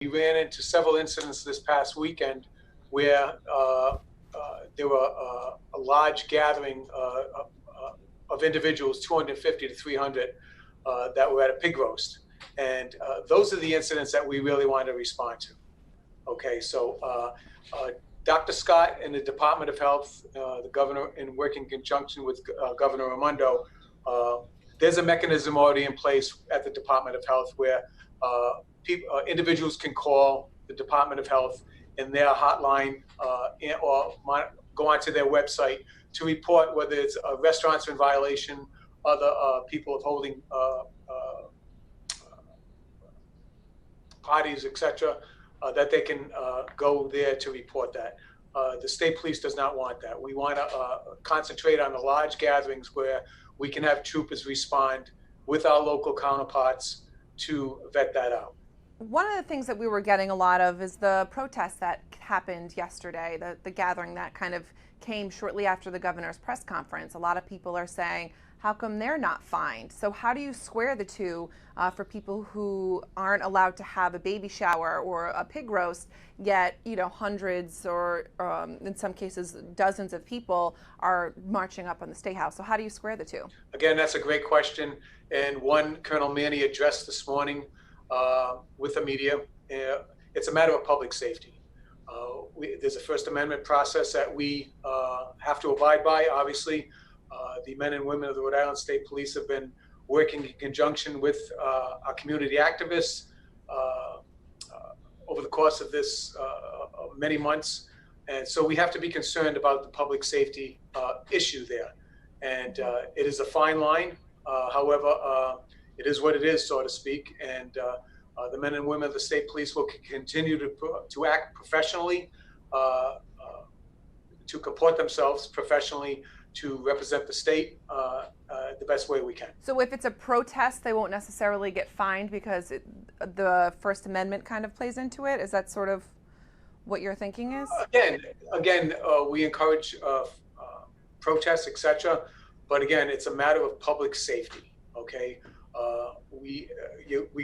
We ran into several incidents this past weekend where there were a large gathering of individuals, 250 to 300, that were at a pig roast. And those are the incidents that we really want to respond to. Okay, so Dr. Scott and the Department of Health, the governor, in working conjunction with Governor Raimondo, there's a mechanism already in place at the Department of Health where individuals can call the Department of Health in their hotline or go onto their website to report whether it's restaurants in violation, other people of holding parties, etc., that they can go there to report that. The state police does not want that. We want to concentrate on the large gatherings where we can have troopers respond with our local counterparts to vet that out. One of the things that we were getting a lot of is the protest that happened yesterday, the gathering that kind of came shortly after the governor's press conference. A lot of people are saying, how come they're not fined? So how do you square the two for people who aren't allowed to have a baby shower or a pig roast, yet hundreds or in some cases dozens of people are marching up on the State House? So how do you square the two? Again, that's a great question, and one Colonel Manny addressed this morning with the media. It's a matter of public safety. There's a First Amendment process that we have to abide by, obviously. The men and women of the Rhode Island State Police have been working in conjunction with our community activists over the course of this many months. And so we have to be concerned about the public safety issue there. And it is a fine line. However, it is what it is, so to speak. And the men and women of the state police will continue to act professionally, to comport themselves professionally, to represent the state the best way we can. So if it's a protest, they won't necessarily get fined because the First Amendment kind of plays into it? Is that sort of what your thinking is? Again, we encourage protests, etc. But again, it's a matter of public safety, okay? We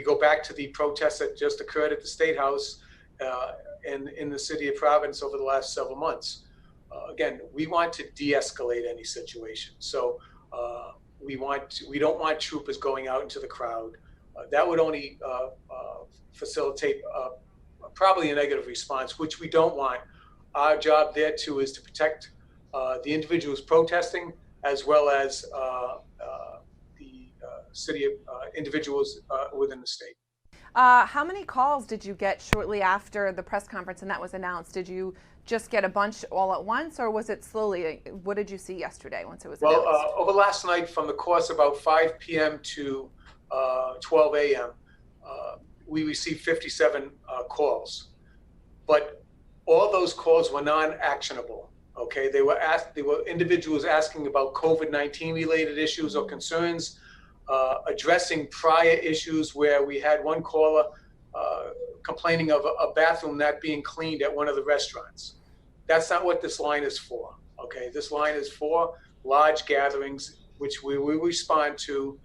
go back to the protests that just occurred at the State House in the city of Providence over the last several months. Again, we want to de-escalate any situation. So we don't want troopers going out into the crowd. That would only facilitate probably a negative response, which we don't want. Our job there too is to protect the individuals protesting, as well as the city of individuals within the state. How many calls did you get shortly after the press conference and that was announced? Did you just get a bunch all at once, or was it slowly? What did you see yesterday once it was announced? Well, over last night, from the course about 5 p.m. to 12 a.m., we received 57 calls, but all those calls were non-actionable. Okay, they were individuals asking about COVID-19 related issues or concerns, addressing prior issues where we had one caller complaining of a bathroom not being cleaned at one of the restaurants. That's not what this line is for. Okay, this line is for large gatherings, which we will respond to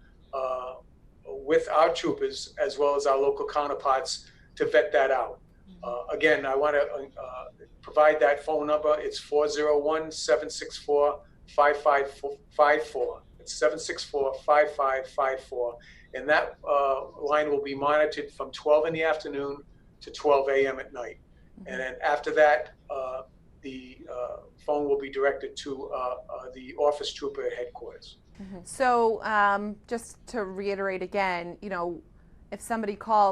with our troopers as well as our local counterparts to vet that out. Again, I want to provide that phone number. It's 401-764-5554. It's 764-5554. And that line will be monitored from 12 in the afternoon to 12 a.m. at night. And then after that, the phone will be directed to the office trooper at headquarters. So just to reiterate again, if somebody calls